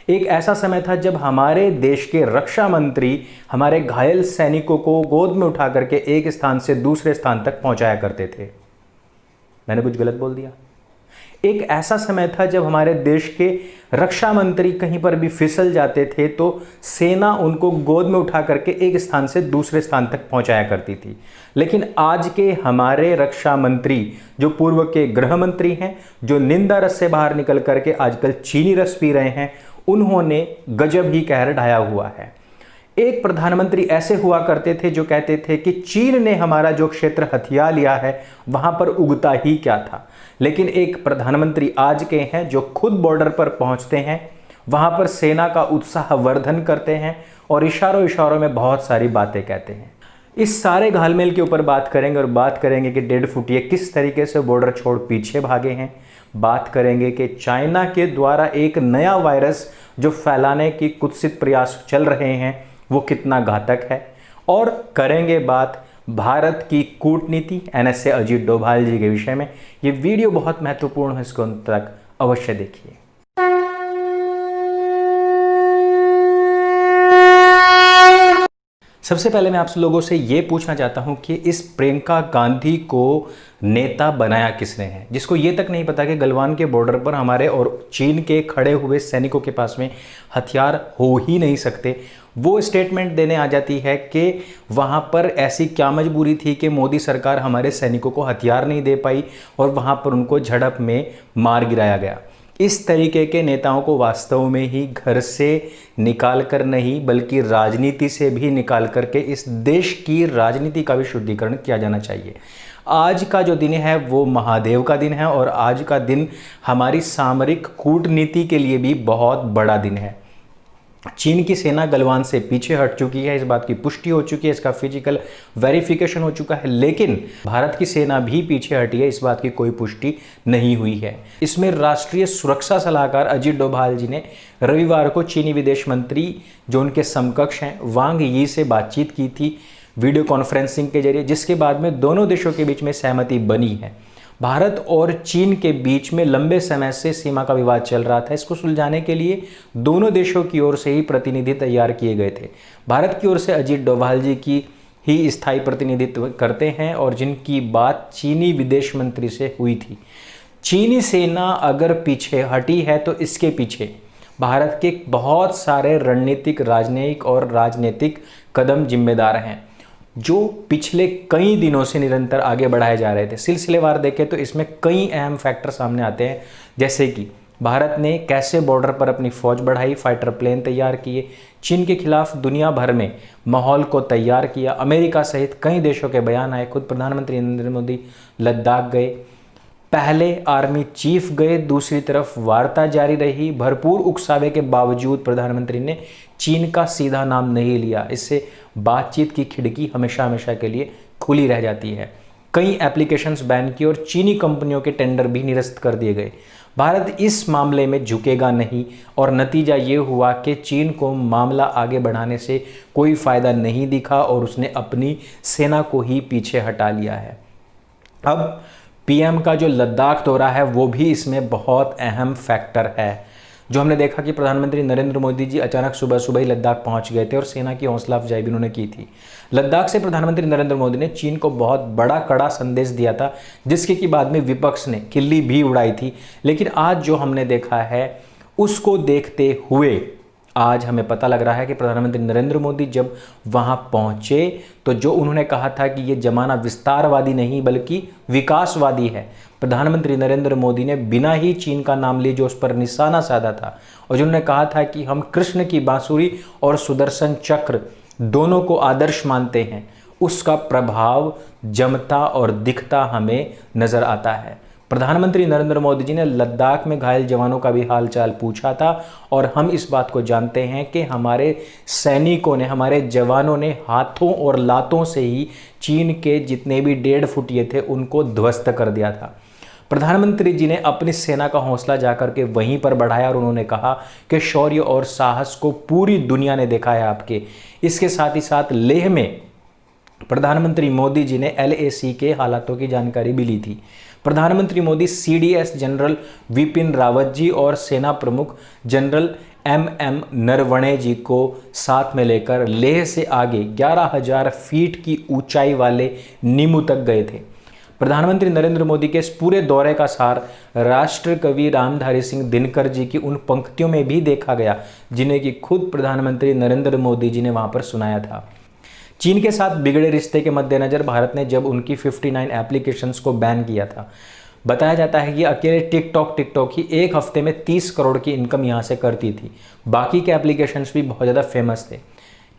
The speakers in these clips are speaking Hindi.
एक ऐसा समय था जब हमारे देश के रक्षा मंत्री हमारे घायल सैनिकों को गोद में उठा करके एक स्थान से दूसरे स्थान तक पहुंचाया करते थे। मैंने कुछ गलत बोल दिया? एक ऐसा समय था जब हमारे देश के रक्षा मंत्री कहीं पर भी फिसल जाते थे तो सेना उनको गोद में उठा करके एक स्थान से दूसरे स्थान तक पहुंचाया करती थी। लेकिन आज के हमारे रक्षा मंत्री जो पूर्व के गृह मंत्री हैं, जो निंदा रस से बाहर निकल करके आजकल चीनी रस पी रहे हैं, उन्होंने गजब ही कहर ढाया हुआ है। एक प्रधानमंत्री ऐसे हुआ करते थे जो कहते थे कि चीन ने हमारा जो क्षेत्र हथिया लिया है वहां पर उगता ही क्या था। लेकिन एक प्रधानमंत्री आज के हैं जो खुद बॉर्डर पर पहुंचते हैं, वहां पर सेना का उत्साह वर्धन करते हैं और इशारों इशारों में बहुत सारी बातें कहते हैं। इस सारे घालमेल के ऊपर बात करेंगे और बात करेंगे कि 1.5 फुटिये किस तरीके से बॉर्डर छोड़ पीछे भागे हैं। बात करेंगे कि चाइना के द्वारा एक नया वायरस जो फैलाने की कुत्सित प्रयास चल रहे हैं वो कितना घातक है। और करेंगे बात भारत की कूटनीति NSA अजीत डोभाल जी के विषय में। ये वीडियो बहुत महत्वपूर्ण है, इसको अंत तक अवश्य देखिए। सबसे पहले मैं आप लोगों से ये पूछना चाहता हूं कि इस प्रियंका गांधी को नेता बनाया किसने है, जिसको ये तक नहीं पता कि गलवान के बॉर्डर पर हमारे और चीन के खड़े हुए सैनिकों के पास में हथियार हो ही नहीं सकते। वो स्टेटमेंट देने आ जाती है कि वहाँ पर ऐसी क्या मजबूरी थी कि मोदी सरकार हमारे सैनिकों को हथियार नहीं दे पाई और वहाँ पर उनको झड़प में मार गिराया गया। इस तरीके के नेताओं को वास्तव में ही घर से निकाल कर नहीं बल्कि राजनीति से भी निकाल करके इस देश की राजनीति का भी शुद्धिकरण किया जाना चाहिए। आज का जो दिन है वो महादेव का दिन है और आज का दिन हमारी सामरिक कूटनीति के लिए भी बहुत बड़ा दिन है। चीन की सेना गलवान से पीछे हट चुकी है, इस बात की पुष्टि हो चुकी है, इसका फिजिकल वेरिफिकेशन हो चुका है। लेकिन भारत की सेना भी पीछे हटी है, इस बात की कोई पुष्टि नहीं हुई है। इसमें राष्ट्रीय सुरक्षा सलाहकार अजीत डोभाल जी ने रविवार को चीनी विदेश मंत्री जो उनके समकक्ष हैं वांग यी से बातचीत की थी वीडियो कॉन्फ्रेंसिंग के जरिए, जिसके बाद में दोनों देशों के बीच में सहमति बनी है। भारत और चीन के बीच में लंबे समय से सीमा का विवाद चल रहा था। इसको सुलझाने के लिए दोनों देशों की ओर से ही प्रतिनिधि तैयार किए गए थे। भारत की ओर से अजीत डोभाल जी की ही स्थायी प्रतिनिधित्व करते हैं और जिनकी बात चीनी विदेश मंत्री से हुई थी। चीनी सेना अगर पीछे हटी है तो इसके पीछे भारत के बहुत सारे रणनीतिक, राजनयिक और राजनीतिक कदम जिम्मेदार हैं जो पिछले कई दिनों से निरंतर आगे बढ़ाए जा रहे थे। सिलसिलेवार देखें तो इसमें कई अहम फैक्टर सामने आते हैं, जैसे कि भारत ने कैसे बॉर्डर पर अपनी फौज बढ़ाई, फाइटर प्लेन तैयार किए, चीन के खिलाफ दुनिया भर में माहौल को तैयार किया, अमेरिका सहित कई देशों के बयान आए, खुद प्रधानमंत्री नरेंद्र मोदी लद्दाख गए, पहले आर्मी चीफ गए, दूसरी तरफ वार्ता जारी रही। भरपूर उकसावे के बावजूद प्रधानमंत्री ने चीन का सीधा नाम नहीं लिया। इससे बातचीत की खिड़की हमेशा हमेशा के लिए खुली रह जाती है। कई एप्लीकेशंस बैन की और चीनी कंपनियों के टेंडर भी निरस्त कर दिए गए। भारत इस मामले में झुकेगा नहीं और नतीजा ये हुआ कि चीन को मामला आगे बढ़ाने से कोई फायदा नहीं दिखा और उसने अपनी सेना को ही पीछे हटा लिया है। अब पीएम का जो लद्दाख दौरा है वो भी इसमें बहुत अहम फैक्टर है। जो हमने देखा कि प्रधानमंत्री नरेंद्र मोदी जी अचानक सुबह सुबह ही लद्दाख पहुंच गए थे और सेना की हौसला अफजाई भी उन्होंने की थी। लद्दाख से प्रधानमंत्री नरेंद्र मोदी ने चीन को बहुत बड़ा कड़ा संदेश दिया था, जिसके की बाद में विपक्ष ने खिल्ली भी उड़ाई थी। लेकिन आज जो हमने देखा है उसको देखते हुए आज हमें पता लग रहा है कि प्रधानमंत्री नरेंद्र मोदी जब वहां पहुंचे तो जो उन्होंने कहा था कि ये जमाना विस्तारवादी नहीं बल्कि विकासवादी है, प्रधानमंत्री नरेंद्र मोदी ने बिना ही चीन का नाम लिए जो उस पर निशाना साधा था और जिन्होंने कहा था कि हम कृष्ण की बांसुरी और सुदर्शन चक्र दोनों को आदर्श मानते हैं, उसका प्रभाव जमता और दिखता हमें नजर आता है। प्रधानमंत्री नरेंद्र मोदी जी ने लद्दाख में घायल जवानों का भी हालचाल पूछा था और हम इस बात को जानते हैं कि हमारे सैनिकों ने, हमारे जवानों ने हाथों और लातों से ही चीन के जितने भी 1.5 फुटिये थे उनको ध्वस्त कर दिया था। प्रधानमंत्री जी ने अपनी सेना का हौसला जाकर के वहीं पर बढ़ाया और उन्होंने कहा कि शौर्य और साहस को पूरी दुनिया ने देखा है आपके। इसके साथ ही साथ लेह में प्रधानमंत्री मोदी जी ने LAC के हालातों की जानकारी भी ली थी। प्रधानमंत्री मोदी CDS जनरल विपिन रावत जी और सेना प्रमुख जनरल नरवणे जी को साथ में लेकर लेह से आगे 11,000 फीट की ऊंचाई वाले नीमू तक गए थे। प्रधानमंत्री नरेंद्र मोदी के इस पूरे दौरे का सार राष्ट्र कवि रामधारी सिंह दिनकर जी की उन पंक्तियों में भी देखा गया जिन्हें कि खुद प्रधानमंत्री नरेंद्र मोदी जी ने वहां पर सुनाया था। चीन के साथ बिगड़े रिश्ते के मद्देनजर भारत ने जब उनकी 59 एप्लीकेशंस को बैन किया था, बताया जाता है कि अकेले टिकटॉक ही एक हफ्ते में 30 करोड़ की इनकम यहां से करती थी। बाकी के एप्लीकेशंस भी बहुत ज़्यादा फेमस थे।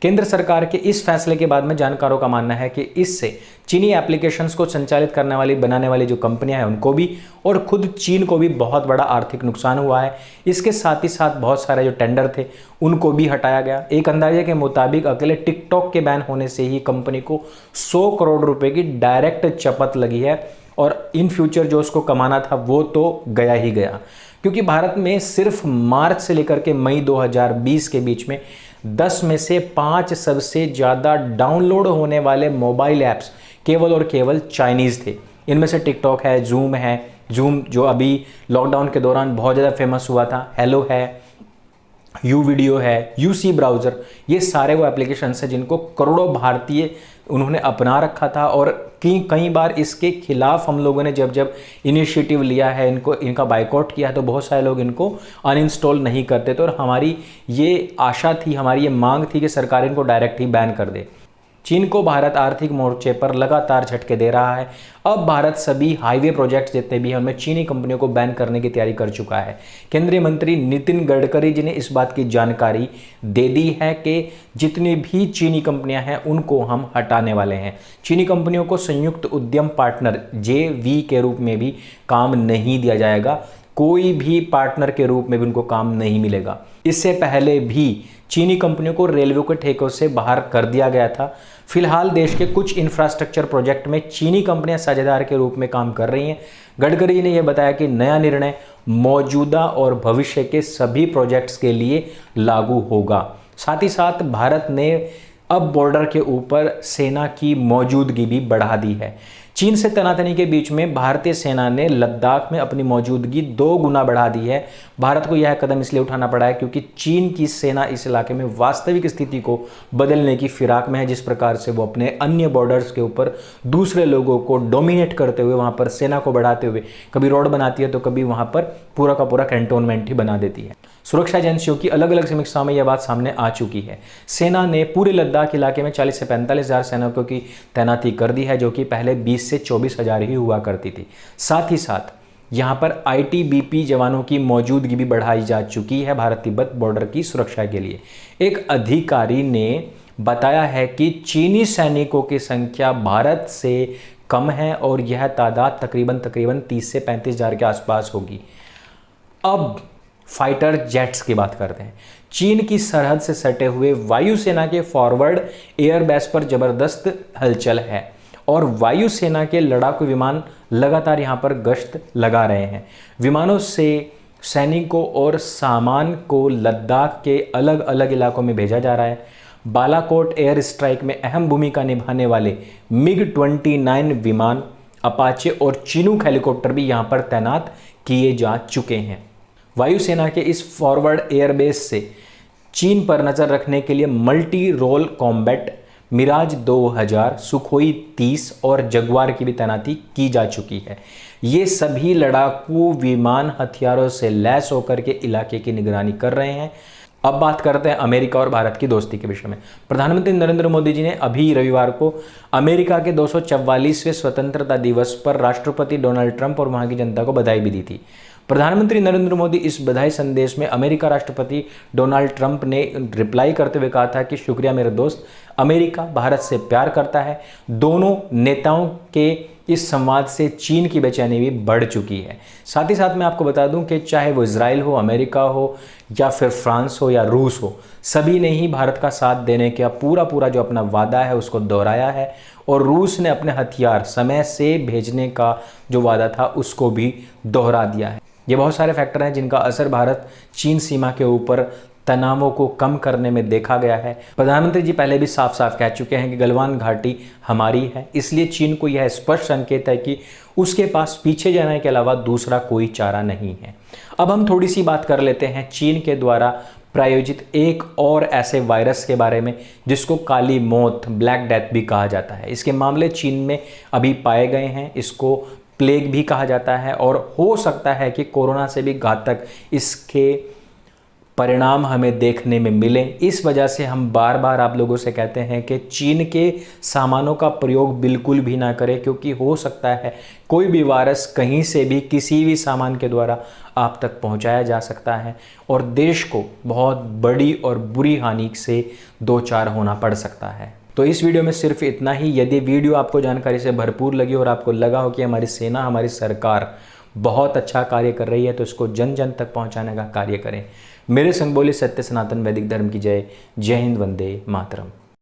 केंद्र सरकार के इस फैसले के बाद में जानकारों का मानना है कि इससे चीनी एप्लीकेशंस को संचालित करने वाली बनाने वाली जो कंपनियां हैं उनको भी और खुद चीन को भी बहुत बड़ा आर्थिक नुकसान हुआ है। इसके साथ ही साथ बहुत सारे जो टेंडर थे उनको भी हटाया गया। एक अंदाजे के मुताबिक अकेले टिकटॉक के बैन होने से ही कंपनी को 100 करोड़ रुपए की डायरेक्ट चपत लगी है और इन फ्यूचर जो उसको कमाना था वो तो गया ही गया, क्योंकि भारत में सिर्फ मार्च से लेकर के मई 2020 के बीच में 10 में से 5 सबसे ज़्यादा डाउनलोड होने वाले मोबाइल ऐप्स केवल और केवल चाइनीज़ थे। इनमें से टिकटॉक है, जूम जो अभी लॉकडाउन के दौरान बहुत ज़्यादा फेमस हुआ था, हेलो है, यू वीडियो है, यूसी ब्राउज़र, ये सारे वो एप्लीकेशंस हैं जिनको करोड़ों भारतीय उन्होंने अपना रखा था। और कई बार इसके खिलाफ हम लोगों ने जब इनिशिएटिव लिया है, इनका बायकॉट किया है, तो बहुत सारे लोग इनको अनइंस्टॉल नहीं करते थे और हमारी ये आशा थी, हमारी ये मांग थी कि सरकार इनको डायरेक्ट ही बैन कर दे। चीन को भारत आर्थिक मोर्चे पर लगातार झटके दे रहा है। अब भारत सभी हाईवे प्रोजेक्ट्स जितने भी हैं उनमें चीनी कंपनियों को बैन करने की तैयारी कर चुका है। केंद्रीय मंत्री नितिन गडकरी जी ने इस बात की जानकारी दे दी है कि जितनी भी चीनी कंपनियां हैं उनको हम हटाने वाले हैं। चीनी कंपनियों को संयुक्त उद्यम पार्टनर JV के रूप में भी काम नहीं दिया जाएगा, कोई भी पार्टनर के रूप में भी उनको काम नहीं मिलेगा। इससे पहले भी चीनी कंपनियों को रेलवे के ठेकों से बाहर कर दिया गया था। फिलहाल देश के कुछ इंफ्रास्ट्रक्चर प्रोजेक्ट में चीनी कंपनियां साझेदार के रूप में काम कर रही हैं। गडकरी जी ने यह बताया कि नया निर्णय मौजूदा और भविष्य के सभी प्रोजेक्ट्स के लिए लागू होगा। साथ ही साथ भारत ने अब बॉर्डर के ऊपर सेना की मौजूदगी भी बढ़ा दी है। चीन से तनातनी के बीच में भारतीय सेना ने लद्दाख में अपनी मौजूदगी 2 गुना बढ़ा दी है। भारत को यह कदम इसलिए उठाना पड़ा है क्योंकि चीन की सेना इस इलाके में वास्तविक स्थिति को बदलने की फिराक में है। जिस प्रकार से वो अपने अन्य बॉर्डर्स के ऊपर दूसरे लोगों को डोमिनेट करते हुए वहाँ पर सेना को बढ़ाते हुए कभी रोड बनाती है तो कभी वहाँ पर पूरा का पूरा कैंटोनमेंट ही बना देती है। सुरक्षा एजेंसियों की अलग अलग समीक्षाओं में यह बात सामने आ चुकी है। सेना ने पूरे लद्दाख इलाके में 40 से 45 हज़ार सैनिकों की तैनाती कर दी है, जो कि पहले 20 से 24 हज़ार ही हुआ करती थी। साथ ही साथ यहाँ पर ITBP जवानों की मौजूदगी भी बढ़ाई जा चुकी है भारत तिब्बत बॉर्डर की सुरक्षा के लिए। एक अधिकारी ने बताया है कि चीनी सैनिकों की संख्या भारत से कम है और यह तादाद तकरीबन 30 से 35 हज़ार के आसपास होगी। अब फाइटर जेट्स की बात करते हैं। चीन की सरहद से सटे हुए वायुसेना के फॉरवर्ड एयरबेस पर जबरदस्त हलचल है और वायुसेना के लड़ाकू विमान लगातार यहां पर गश्त लगा रहे हैं। विमानों से सैनिकों और सामान को लद्दाख के अलग अलग इलाकों में भेजा जा रहा है। बालाकोट एयर स्ट्राइक में अहम भूमिका निभाने वाले MiG-29 विमान, अपाचे और चिनूक हेलीकॉप्टर भी यहां पर तैनात किए जा चुके हैं। वायुसेना के इस फॉरवर्ड एयरबेस से चीन पर नज़र रखने के लिए multi role combat mirage 2000, Sukhoi 30 और जगुआर की भी तैनाती की जा चुकी है। ये सभी लड़ाकू विमान हथियारों से लैस होकर के इलाके की निगरानी कर रहे हैं। अब बात करते हैं अमेरिका और भारत की दोस्ती के विषय में। प्रधानमंत्री नरेंद्र मोदी जी ने अभी रविवार को अमेरिका के 244वें स्वतंत्रता दिवस पर राष्ट्रपति डोनाल्ड ट्रंप और वहां की जनता को बधाई भी दी थी। प्रधानमंत्री नरेंद्र मोदी इस बधाई संदेश में अमेरिका राष्ट्रपति डोनाल्ड ट्रंप ने रिप्लाई करते हुए कहा था कि शुक्रिया मेरे दोस्त, अमेरिका भारत से प्यार करता है। दोनों नेताओं के इस संवाद से चीन की बेचैनी भी बढ़ चुकी है। साथ ही साथ मैं आपको बता दूं कि चाहे वो इजराइल हो, अमेरिका हो या फिर फ्रांस हो या रूस हो, सभी ने ही भारत का साथ देने का पूरा जो अपना वादा है उसको दोहराया है और रूस ने अपने हथियार समय से भेजने का जो वादा था उसको भी दोहरा दिया है। ये बहुत सारे फैक्टर हैं जिनका असर भारत चीन सीमा के ऊपर तनावों को कम करने में देखा गया है। प्रधानमंत्री जी पहले भी साफ साफ कह चुके हैं कि गलवान घाटी हमारी है, इसलिए चीन को यह स्पष्ट संकेत है कि उसके पास पीछे जाने के अलावा दूसरा कोई चारा नहीं है। अब हम थोड़ी सी बात कर लेते हैं चीन के द्वारा प्रायोजित एक और ऐसे वायरस के बारे में जिसको काली मौत, ब्लैक डेथ भी कहा जाता है। इसके मामले चीन में अभी पाए गए हैं। इसको प्लेग भी कहा जाता है और हो सकता है कि कोरोना से भी घातक इसके परिणाम हमें देखने में मिले। इस वजह से हम बार बार आप लोगों से कहते हैं कि चीन के सामानों का प्रयोग बिल्कुल भी ना करें, क्योंकि हो सकता है कोई भी वायरस कहीं से भी किसी भी सामान के द्वारा आप तक पहुंचाया जा सकता है और देश को बहुत बड़ी और बुरी हानि से दो चार होना पड़ सकता है। तो इस वीडियो में सिर्फ इतना ही। यदि वीडियो आपको जानकारी से भरपूर लगी और आपको लगा हो कि हमारी सेना, हमारी सरकार बहुत अच्छा कार्य कर रही है, तो इसको जन जन तक पहुंचाने का कार्य करें। मेरे संग बोली सत्य सनातन वैदिक धर्म की जय। जय हिंद, वंदे मातरम।